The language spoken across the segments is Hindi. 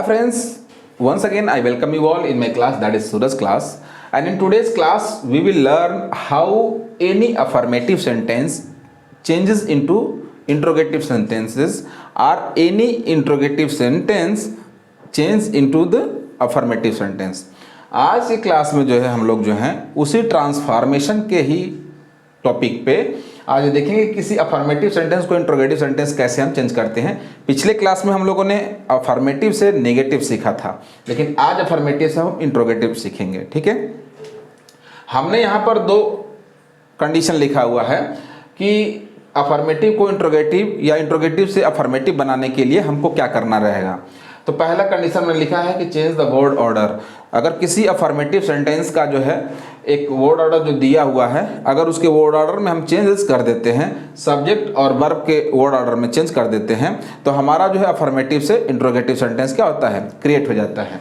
friends, once again I welcome you all in my class, that is Suraj class. And in today's class we will learn how any affirmative sentence changes into interrogative sentences or any interrogative sentence change into the affirmative sentence. आज की क्लास में जो है हम लोग जो हैं उसी ट्रांसफॉर्मेशन के ही टॉपिक पे आज देखेंगे किसी अफर्मेटिव सेंटेंस को इंट्रोगेटिव सेंटेंस कैसे हम चेंज करते हैं। पिछले क्लास में हम लोगों ने अफर्मेटिव से नेगेटिव सीखा था, लेकिन आज अफर्मेटिव से हम इंट्रोगेटिव सीखेंगे। ठीक है, हमने यहाँ पर दो कंडीशन लिखा हुआ है कि अफर्मेटिव को इंट्रोगेटिव या इंट्रोगेटिव से अफर्मेटिव बनाने के लिए हमको क्या करना रहेगा। तो पहला कंडीशन में लिखा है कि चेंज द वर्ड ऑर्डर। अगर किसी अफर्मेटिव सेंटेंस का जो है एक वर्ड ऑर्डर जो दिया हुआ है, अगर उसके वर्ड ऑर्डर में हम चेंजेस कर देते हैं, सब्जेक्ट और वर्ब के वर्ड ऑर्डर में चेंज कर देते हैं, तो हमारा जो है अफर्मेटिव से इंट्रोगेटिव सेंटेंस क्या होता है, क्रिएट हो जाता है।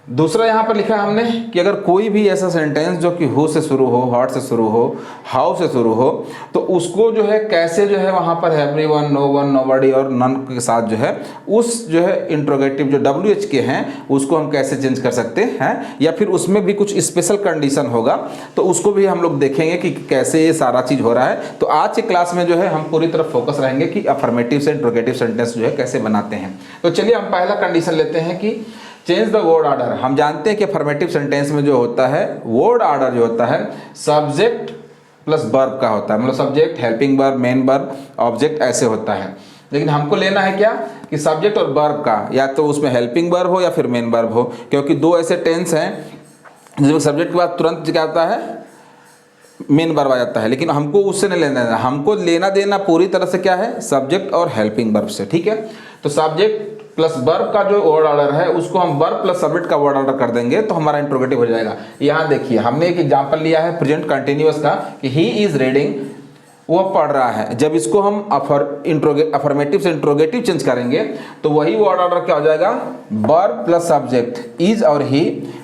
दूसरा यहाँ पर लिखा है हमने कि अगर कोई भी ऐसा सेंटेंस जो कि हु से शुरू हो, व्हाट से शुरू हो, हाउ से शुरू हो, तो उसको जो है कैसे जो है वहाँ पर एवरीवन, नो वन, नोबडी और नन के साथ जो है उस जो है इंट्रोगेटिव जो WH के हैं उसको हम कैसे चेंज कर सकते हैं, या फिर उसमें भी कुछ स्पेशल कंडीशन होगा तो उसको भी हम लोग देखेंगे कि कैसे ये सारा चीज़ हो रहा है। तो आज की क्लास में जो है हम पूरी तरह फोकस रहेंगे कि अफर्मेटिव से इंट्रोगेटिव सेंटेंस जो है कैसे बनाते हैं। तो चलिए हम पहला कंडीशन लेते हैं कि चेंज द वर्ड ऑर्डर। हम जानते हैं कि अफर्मेटिव सेंटेंस में जो होता है वर्ड ऑर्डर जो होता है सब्जेक्ट प्लस वर्ब का होता है, मतलब subject, helping verb, main verb, object ऐसे होता है। लेकिन हमको लेना है क्या कि सब्जेक्ट और वर्ब का या तो उसमें हेल्पिंग वर्ब हो या फिर मेन वर्ब हो, क्योंकि दो ऐसे टेंस हैं जिसमें सब्जेक्ट के बाद तुरंत क्या आता है, मेन वर्ब आ जाता है। लेकिन हमको उससे नहीं लेना देना, हमको लेना देना पूरी तरह से क्या है, सब्जेक्ट और हेल्पिंग वर्ब से। ठीक है, तो सब्जेक्ट प्लस वर्ब का जो वर्ड ऑर्डर है उसको हम वर्ब प्लस सब्जेक्ट का वर्ड ऑर्डर कर देंगे तो हमारा इंट्रोगेटिव हो जाएगा। यहाँ देखिए हमने एक एग्जांपल लिया है प्रेजेंट कंटिन्यूअस का कि ही इज रीडिंग, वो पढ़ रहा है। जब इसको हम अफर्मेटिव से इंट्रोगेटिव चेंज करेंगे तो वही वर्ड ऑर्डर क्या हो जाएगा, वर्ब प्लस सब्जेक्ट, इज और ही।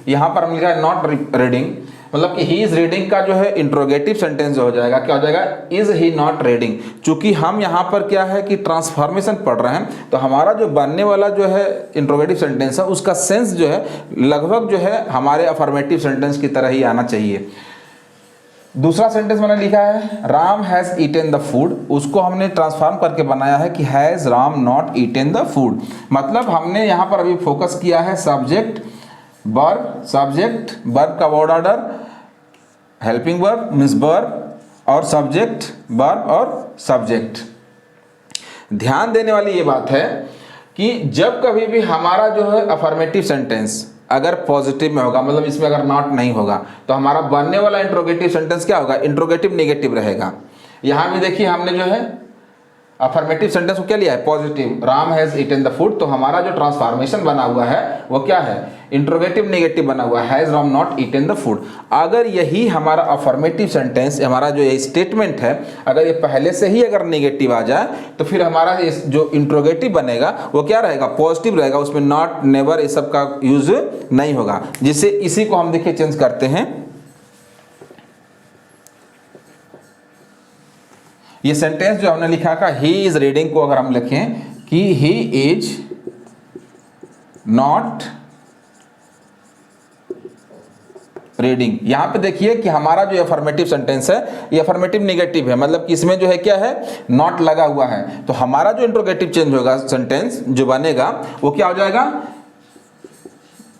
यहाँ पर हम लिखा है नॉट रीडिंग, मतलब कि ही इज रीडिंग का जो है इंट्रोगेटिव सेंटेंस हो जाएगा, क्या हो जाएगा, इज ही नॉट रीडिंग। चूंकि हम यहाँ पर क्या है कि ट्रांसफॉर्मेशन पढ़ रहे हैं तो हमारा जो बनने वाला जो है इंट्रोगेटिव सेंटेंस है उसका सेंस जो है लगभग जो है हमारे अफर्मेटिव सेंटेंस की तरह ही आना चाहिए। दूसरा सेंटेंस मैंने लिखा है Ram has eaten the food, उसको हमने ट्रांसफॉर्म करके बनाया है कि has Ram not eaten the food. मतलब हमने यहाँ पर अभी फोकस किया है सब्जेक्ट, वर्ब, सब्जेक्ट, वर्ब का word order, helping verb means verb और सब्जेक्ट, वर्ब और सब्जेक्ट। ध्यान देने वाली ये बात है कि जब कभी भी हमारा जो है अफर्मेटिव सेंटेंस अगर पॉजिटिव में होगा, मतलब इसमें अगर नॉट नहीं होगा, तो हमारा बनने वाला इंट्रोगेटिव सेंटेंस क्या होगा, इंट्रोगेटिव नेगेटिव रहेगा। यहाँ भी देखिए हमने जो है अफर्मेटिव सेंटेंस को क्या लिया है, positive, Ram has eaten the food, तो हमारा जो ट्रांसफॉर्मेशन बना हुआ है वो क्या है, इंट्रोगेटिव नेगेटिव बना हुआ है, has Ram not eaten the food. अगर यही हमारा अफर्मेटिव सेंटेंस, हमारा जो ये स्टेटमेंट है, अगर ये पहले से ही अगर नेगेटिव आ जाए तो फिर हमारा जो इंट्रोगेटिव बनेगा वो क्या रहेगा, पॉजिटिव रहेगा, उसमें नॉट, नेवर ये सब का यूज नहीं होगा। जिससे इसी को हम देखिए चेंज करते हैं। ये सेंटेंस जो हमने लिखा था ही इज रीडिंग को अगर हम लिखें कि ही इज नॉट रीडिंग, यहां पे देखिए कि हमारा जो अफर्मेटिव सेंटेंस है ये अफर्मेटिव नेगेटिव है, मतलब कि इसमें जो है क्या है, नॉट लगा हुआ है। तो हमारा जो इंट्रोगेटिव चेंज होगा, सेंटेंस जो बनेगा वो क्या हो जाएगा,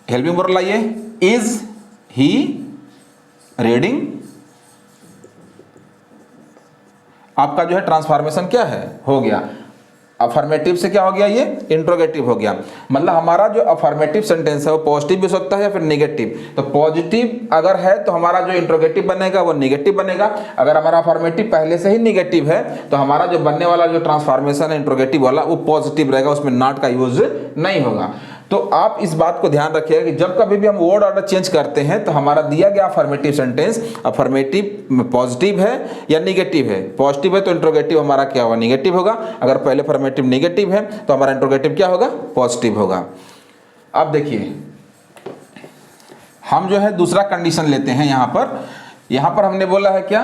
हेल्पिंग वर्ब लाइए, इज ही रीडिंग। आपका जो है ट्रांसफॉर्मेशन क्या है, हो गया, अफर्मेटिव से क्या हो गया, ये इंट्रोगेटिव हो गया। मतलब हमारा जो अफर्मेटिव सेंटेंस है वो पॉजिटिव भी हो सकता है या फिर नेगेटिव। तो पॉजिटिव अगर है तो हमारा जो इंट्रोगेटिव बनेगा वो नेगेटिव बनेगा। अगर हमारा अफर्मेटिव पहले से ही नेगेटिव है तो हमारा जो बनने वाला जो ट्रांसफॉर्मेशन है इंट्रोगेटिव वाला वो पॉजिटिव रहेगा, उसमें नॉट का यूज नहीं होगा। तो आप इस बात को ध्यान रखिएगा कि जब कभी भी हम वर्ड ऑर्डर चेंज करते हैं तो हमारा दिया गया अफर्मेटिव सेंटेंस अफर्मेटिव पॉजिटिव है या नेगेटिव है। पॉजिटिव है तो इंट्रोगेटिव हमारा क्या होगा, नेगेटिव होगा। अगर पहले अफर्मेटिव नेगेटिव है तो हमारा इंट्रोगेटिव क्या होगा, पॉजिटिव होगा। अब देखिए हम जो है दूसरा कंडीशन लेते हैं। यहाँ पर हमने बोला है क्या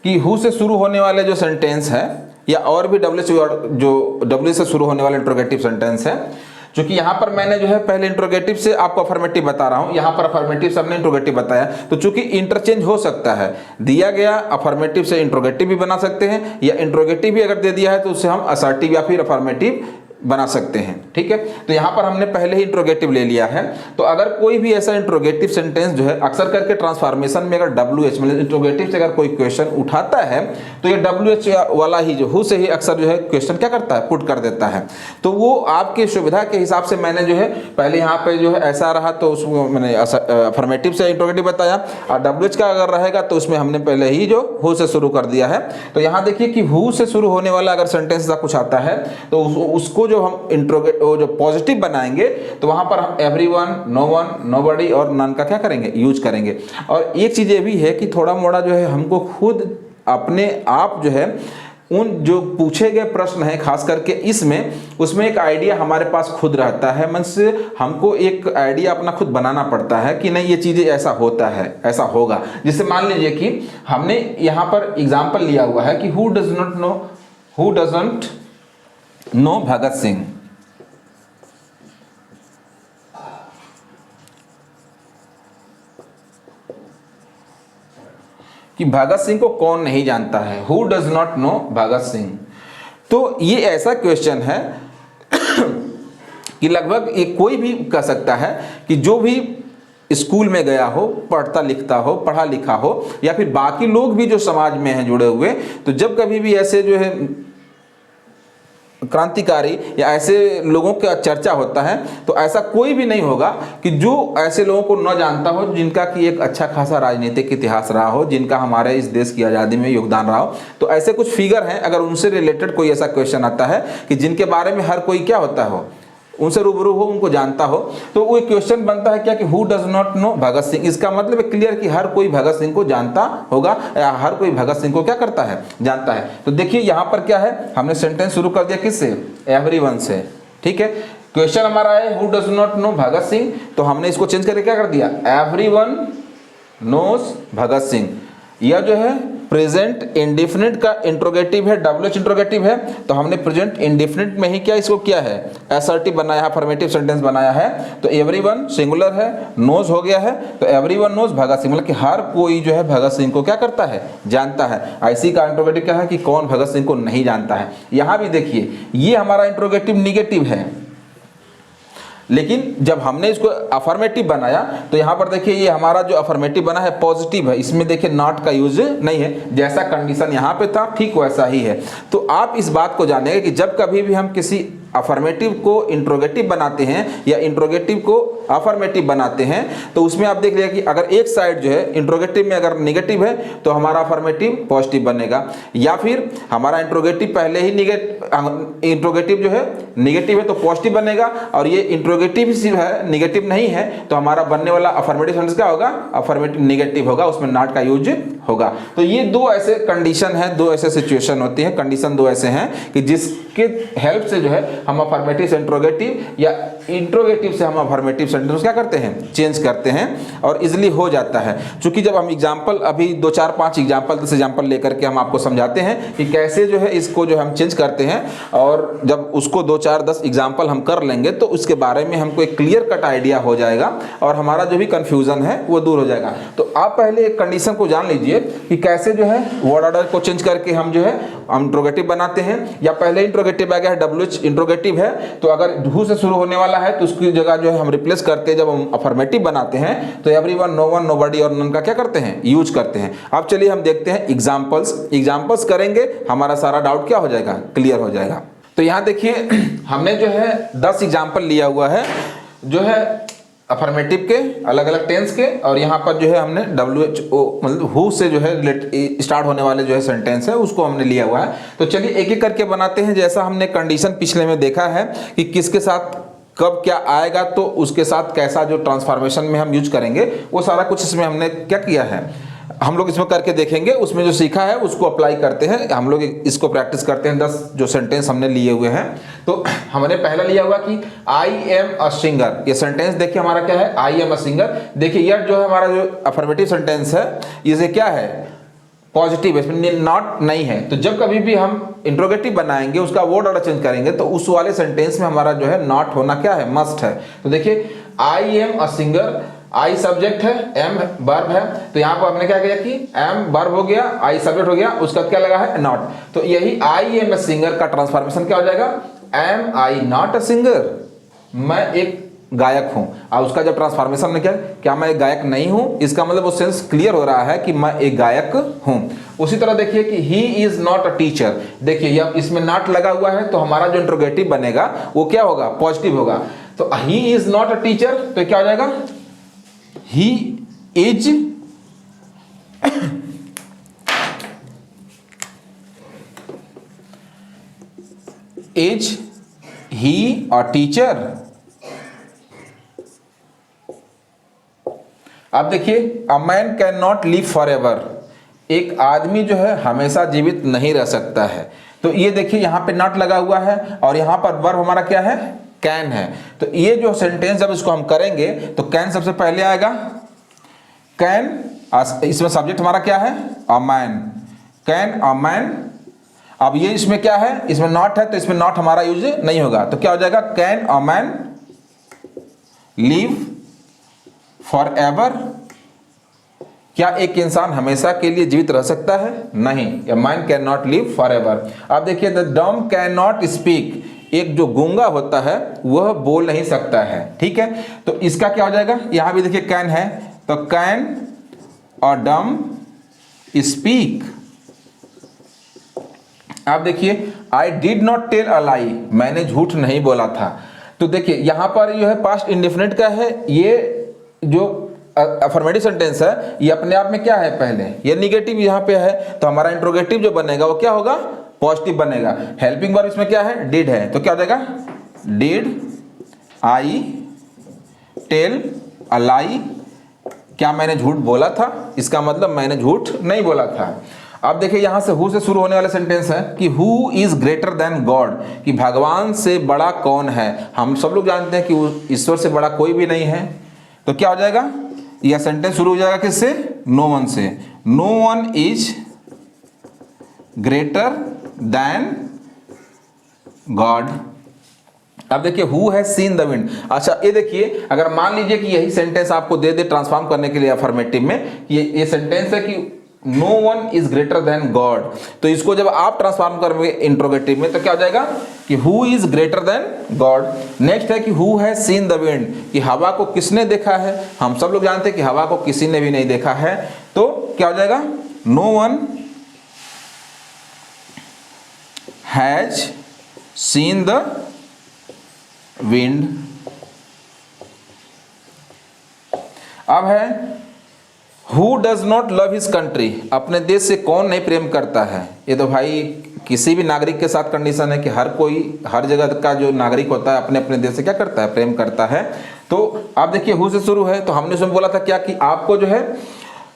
कि हु से शुरू होने वाले जो सेंटेंस है या और भी डब्ल्यू से शुरू होने वाले इंट्रोगेटिव सेंटेंस है, क्योंकि यहाँ पर मैंने जो है पहले इंट्रोगेटिव से आपको अफर्मेटिव बता रहा हूँ, यहाँ पर अफर्मेटिव से हमने इंट्रोगेटिव बताया, तो चूंकि इंटरचेंज हो सकता है, दिया गया अफर्मेटिव से इंट्रोगेटिव भी बना सकते हैं, या इंट्रोगेटिव भी अगर दे दिया है तो उससे हम असर्टिव या फिर अफर्मेटिव बना सकते हैं। ठीक है, तो यहाँ पर हमने पहले ही इंट्रोगेटिव ले लिया है। तो अगर कोई भी ऐसा इंट्रोगेटिव सेंटेंस जो है, अक्सर करके ट्रांसफॉर्मेशन में अगर WH मतलब इंट्रोगेटिव से अगर कोई क्वेश्चन उठाता है तो ये WH वाला ही जो हु से ही अक्सर जो है क्वेश्चन क्या करता है, पुट कर देता है। तो वो आपकी सुविधा के हिसाब से मैंने जो है पहले यहाँ पे जो है ऐसा रहा तो उसको मैंने अफर्मेटिव से इंट्रोगेटिव बताया, और WH का अगर रहेगा तो उसमें हमने पहले ही जो हु से शुरू कर दिया है। तो यहाँ देखिए कि हु से शुरू होने वाला अगर सेंटेंस का कुछ आता है तो उसको जो हम इंट्रोगेट जो पॉजिटिव बनाएंगे तो वहां पर हम एवरीवन, नो वन, नोबडी और नन का क्या करेंगे, यूज करेंगे। और एक चीज ये भी है कि थोड़ा मोड़ा जो है हमको खुद अपने आप जो है उन जो पूछे गए प्रश्न है खास करके इसमें, उसमें एक आइडिया हमारे पास खुद रहता है, मन से हमको एक आइडिया अपना खुद बनाना पड़ता है कि नहीं ये चीजें ऐसा होता है, ऐसा होगा। जैसे मान लीजिए कि हमने यहाँ पर एग्जाम्पल लिया हुआ है कि who doesn't know Bhagat Singh. कि भगत सिंह को कौन नहीं जानता है, who does not know Bhagat Singh. तो ये ऐसा क्वेश्चन है कि लगभग ये कोई भी कह सकता है कि जो भी स्कूल में गया हो, पढ़ता लिखता हो, पढ़ा लिखा हो, या फिर बाकी लोग भी जो समाज में हैं जुड़े हुए, तो जब कभी भी ऐसे जो है क्रांतिकारी या ऐसे लोगों का चर्चा होता है तो ऐसा कोई भी नहीं होगा कि जो ऐसे लोगों को न जानता हो, जिनका कि एक अच्छा खासा राजनीतिक इतिहास रहा हो, जिनका हमारे इस देश की आज़ादी में योगदान रहा हो। तो ऐसे कुछ फिगर हैं, अगर उनसे रिलेटेड कोई ऐसा क्वेश्चन आता है कि जिनके बारे में हर कोई क्या होता हो, उनसे रूबरू हो, उनको जानता हो, तो वो क्वेश्चन बनता है क्या कि who does not know Bhagat Singh. इसका मतलब है क्लियर कि हर कोई भगत सिंह को जानता होगा, या हर कोई भगत सिंह को क्या करता है, जानता है। तो देखिए यहाँ पर क्या है, हमने सेंटेंस शुरू कर दिया किससे, एवरीवन से। ठीक है, क्वेश्चन हमारा है who does not know Bhagat Singh, तो हमने इसको चेंज करके क्या कर दिया, एवरीवन नोस भगत सिंह। यह जो है प्रेजेंट इंडेफिनिट का इंट्रोगेटिव है, WH इंट्रोगेटिव है, तो हमने प्रेजेंट इंडेफिनिट में ही क्या इसको किया है, असर्टिव बनाया है, अफर्मेटिव सेंटेंस बनाया है। तो एवरीवन सिंगुलर है, नोज हो गया है, तो एवरीवन नोज भगत सिंह, मतलब कि हर कोई जो है भगत सिंह को क्या करता है, जानता है। IC का इंट्रोगेटिव क्या है कि कौन भगत सिंह को नहीं जानता है। यहाँ भी देखिए ये हमारा इंट्रोगेटिव निगेटिव है, लेकिन जब हमने इसको अफर्मेटिव बनाया तो यहाँ पर देखिए ये हमारा जो अफर्मेटिव बना है पॉजिटिव है, इसमें देखिए नॉट का यूज नहीं है, जैसा कंडीशन यहाँ पे था ठीक वैसा ही है। तो आप इस बात को जानेंगे कि जब कभी भी हम किसी अफर्मेटिव को इंट्रोगेटिव बनाते हैं या इंट्रोगेटिव को अफर्मेटिव बनाते हैं तो उसमें आप देख लिया कि अगर एक साइड जो है इंट्रोगेटिव में अगर निगेटिव है तो हमारा अफर्मेटिव पॉजिटिव बनेगा, या फिर हमारा इंट्रोगेटिव पहले ही इंट्रोगेटिव जो है निगेटिव है तो पॉजिटिव बनेगा, और ये इंट्रोगेटिव है निगेटिव नहीं है तो हमारा बनने वाला अफर्मेटिव सेंटेंस क्या होगा, अफर्मेटिव निगेटिव होगा, उसमें नॉट का यूज होगा। तो ये दो ऐसे कंडीशन है, दो ऐसे सिचुएशन होती है, कंडीशन दो ऐसे हैं कि जिसके हेल्प से जो है हम अफर्मेटिव से इंट्रोगेटिव या इंट्रोगेटिव से हम अफर्मेटिव सेंटेंस क्या करते हैं, चेंज करते हैं, और इजीली हो जाता है। क्योंकि जब हम एग्जांपल अभी 2 4 5 एग्जांपल 10 एग्जांपल लेकर के हम आपको समझाते हैं कि कैसे जो है इसको जो हम चेंज करते हैं, और जब उसको 2 4 10 एग्जांपल हम कर लेंगे तो उसके बारे में हमको एक क्लियर कट आइडिया हो जाएगा और हमारा जो भी कंफ्यूजन है वो दूर हो जाएगा। तो आप पहले एक कंडीशन को जान लीजिए कि कैसे जो है वर्ड ऑर्डर को चेंज करके हम जो है इंट्रोगेटिव बनाते हैं, या पहले इंट्रोगेटिव आ गया है WH इंट्रोगेटिव है तो अगर हु से शुरू होने वाला है तो उसकी जगह जो है हम रिप्लेस करते हैं, जब हम अफर्मेटिव बनाते हैं तो एवरीवन, नो वन, नोबडी और नन का क्या करते हैं, यूज करते हैं। अब चलिए हम देखते हैं एग्जांपल्स करेंगे, हमारा सारा डाउट क्या हो जाएगा, क्लियर हो जाएगा। तो यहाँ देखिए हमने जो है 10 एग्जाम्पल लिया हुआ है जो है अफर्मेटिव के अलग अलग टेंस के, और यहाँ पर जो है हमने WHO मतलब हु से जो है स्टार्ट होने वाले जो है सेंटेंस है उसको हमने लिया हुआ है। तो चलिए एक एक करके बनाते हैं, जैसा हमने कंडीशन पिछले में देखा है कि किसके साथ कब क्या आएगा तो उसके साथ कैसा जो ट्रांसफॉर्मेशन में हम यूज करेंगे वो सारा कुछ इसमें हमने क्या किया है, हम लोग इसमें करके देखेंगे। उसमें जो सीखा है उसको अप्लाई करते हैं, हम लोग इसको प्रैक्टिस करते हैं। 10 जो सेंटेंस हमने लिए हुए हैं, तो हमने पहला लिया हुआ कि आई एम अ सिंगर। ये सेंटेंस देखिए हमारा क्या है, आई एम अ सिंगर। देखिए यह जो है हमारा जो अफर्मेटिव सेंटेंस है, इसे क्या है, पॉजिटिव है, इसमें नॉट नहीं है। तो जब कभी भी हम इंट्रोगेटिव बनाएंगे, उसका वर्ड ऑर्डर चेंज करेंगे, तो उस वाले सेंटेंस में हमारा जो है नॉट होना क्या है, मस्ट है। तो देखिए आई am a singer, I subject है, एम वर्ब है, तो यहाँ पर हमने क्या किया कि एम वर्ब हो गया, आई सब्जेक्ट हो गया, उसका क्या लगा है, नॉट। तो यही आई एम अ सिंगर का ट्रांसफॉर्मेशन क्या हो जाएगा, am I not a singer, मैं एक गायक हूं। और उसका जब ट्रांसफॉर्मेशन में क्या मैं एक गायक नहीं हूं, इसका मतलब वो सेंस क्लियर हो रहा है कि मैं एक गायक हूं। उसी तरह देखिए कि he is not a teacher, देखिए अब इसमें नॉट लगा हुआ है, तो हमारा जो इंट्रोगेटिव बनेगा वो क्या होगा, पॉजिटिव होगा। तो he is not a teacher, तो क्या हो जाएगा, he is he a teacher. अब देखिए a man can not live for ever, एक आदमी जो है हमेशा जीवित नहीं रह सकता है। तो ये देखिए यहाँ पे नॉट लगा हुआ है और यहाँ पर वर्ब हमारा क्या है, कैन है। तो ये जो सेंटेंस जब इसको हम करेंगे तो कैन सबसे पहले आएगा, कैन, इसमें सब्जेक्ट हमारा क्या है, a man, can a man. अब ये इसमें क्या है, इसमें नॉट है, तो इसमें नॉट हमारा यूज नहीं होगा, तो क्या हो जाएगा, can a man live for ever, क्या एक इंसान हमेशा के लिए जीवित रह सकता है, नहीं, या man can not live for ever. अब देखिए द डम कैन नॉट स्पीक, एक जो गूंगा होता है वह बोल नहीं सकता है, ठीक है। तो इसका क्या हो जाएगा, यहां भी देखिए कैन है, तो कैन और डम स्पीक। आप देखिए I did not tell a lie, मैंने झूठ नहीं बोला था। तो देखिए यहां पर जो है पास्ट इंडेफिनिट का है, ये जो अफर्मेटिव सेंटेंस है ये अपने आप में क्या है, पहले ये निगेटिव यहाँ पे है, तो हमारा इंट्रोगेटिव जो बनेगा वो क्या होगा, पॉजिटिव बनेगा। हेल्पिंग वर्ब इसमें क्या है, डिड है, तो क्या हो जाएगा, डिड आई टेल अ लाई, क्या मैंने झूठ बोला था, इसका मतलब मैंने झूठ नहीं बोला था। अब देखिए यहां से हु से शुरू होने वाला सेंटेंस है कि who is greater than God, कि भगवान से बड़ा कौन है। हम सब लोग जानते हैं कि ईश्वर से बड़ा कोई भी नहीं है, तो क्या हो जाएगा, यह सेंटेंस शुरू हो जाएगा किससे, नो वन से, no one is greater than God. अब देखिए who has seen the wind, अच्छा ये देखिए अगर मान लीजिए कि यही सेंटेंस आपको दे दे ट्रांसफॉर्म करने के लिए अफर्मेटिव में, ये सेंटेंस है कि no one is greater than God, तो इसको जब आप ट्रांसफॉर्म करोगे इंट्रोगेटिव में तो क्या हो जाएगा कि who is greater than God. Next है कि who has seen the wind, कि हवा को किसने देखा है, हम सब लोग जानते हैं कि हवा को किसी ने भी नहीं देखा है, तो क्या हो जाएगा, no one has seen the wind. अब है who does not love his country, अपने देश से कौन नहीं प्रेम करता है। ये तो भाई किसी भी नागरिक के साथ कंडीशन है कि हर कोई, हर जगह का जो नागरिक होता है अपने अपने देश से क्या करता है, प्रेम करता है। तो आप देखिए हु से शुरू है, तो हमने उसमें बोला था क्या कि आपको जो है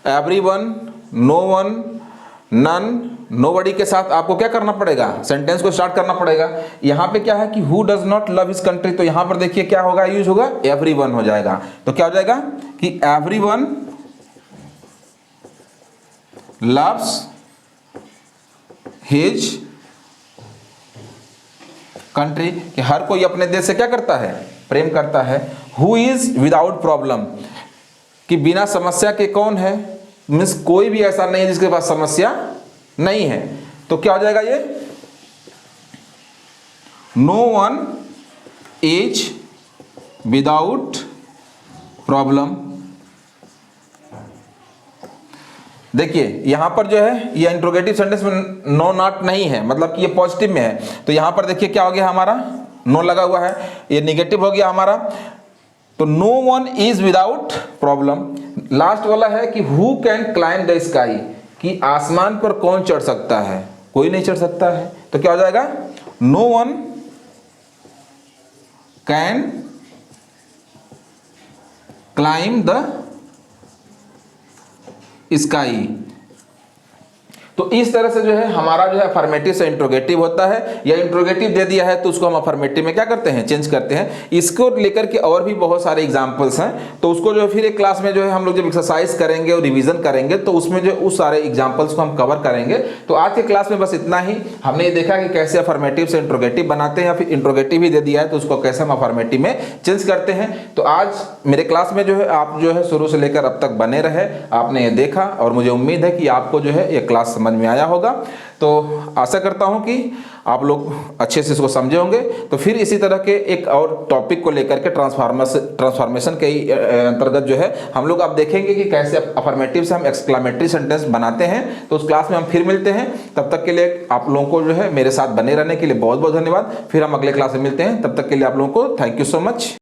everyone, no one, none, nobody के साथ आपको क्या करना पड़ेगा, सेंटेंस को स्टार्ट करना पड़ेगा। यहाँ पे क्या है कि who does not love his country, तो यहाँ पर देखिए क्या होगा, यूज होगा एवरीवन हो जाएगा। तो क्या हो जाएगा कि एवरीवन loves his country, कि हर कोई अपने देश से क्या करता है, प्रेम करता है। who is without problem, कि बिना समस्या के कौन है, मीन्स कोई भी ऐसा नहीं है जिसके पास समस्या नहीं है। तो क्या हो जाएगा ये, no one is without problem। देखिए यहां पर जो है ये इंट्रोगेटिव सेंटेंस में नो नॉट नहीं है, मतलब कि ये पॉजिटिव में है, तो यहां पर देखिए क्या हो गया, हमारा नो लगा हुआ है, ये निगेटिव हो गया हमारा, तो no one is without problem. Last वाला है कि who can climb the sky, कि आसमान पर कौन चढ़ सकता है, कोई नहीं चढ़ सकता है, तो क्या हो जाएगा, no one can climb the sky. तो इस तरह से जो है हमारा जो है अफर्मेटिव से इंट्रोगेटिव होता है, या इंट्रोगेटिव दे दिया है तो उसको हम अफर्मेटिव में क्या करते हैं, चेंज करते हैं। इसको लेकर के और भी बहुत सारे एग्जांपल्स हैं, तो उसको जो है फिर एक क्लास में जो है हम लोग जब एक्सरसाइज करेंगे और रिवीजन करेंगे तो उसमें जो उस सारे एग्जांपल्स को हम कवर करेंगे। तो आज के क्लास में बस इतना ही। हमने ये देखा कि कैसे अफर्मेटिव से इंट्रोगेटिव बनाते हैं, या फिर इंट्रोगेटिव ही दे दिया है तो उसको कैसे हम अफर्मेटिव में चेंज करते हैं। तो आज मेरे क्लास में जो है आप जो है शुरू से लेकर अब तक बने रहे, आपने ये देखा, और मुझे उम्मीद है कि आपको जो है ये क्लास समझ में आया होगा। तो आशा करता हूं कि आप लोग अच्छे से इसको समझे होंगे। तो फिर इसी तरह के एक और टॉपिक को लेकर के ट्रांसफॉर्मेशन के अंतर्गत जो है हम लोग अब देखेंगे कि कैसे अफर्मेटिव से हम एक्सक्लेमेटरी सेंटेंस बनाते हैं। तो उस क्लास में हम फिर मिलते हैं। तब तक के लिए आप लोगों को जो है मेरे साथ बने रहने के लिए बहुत बहुत धन्यवाद। फिर हम अगले क्लास में मिलते हैं, तब तक के लिए आप लोगों को थैंक यू सो मच।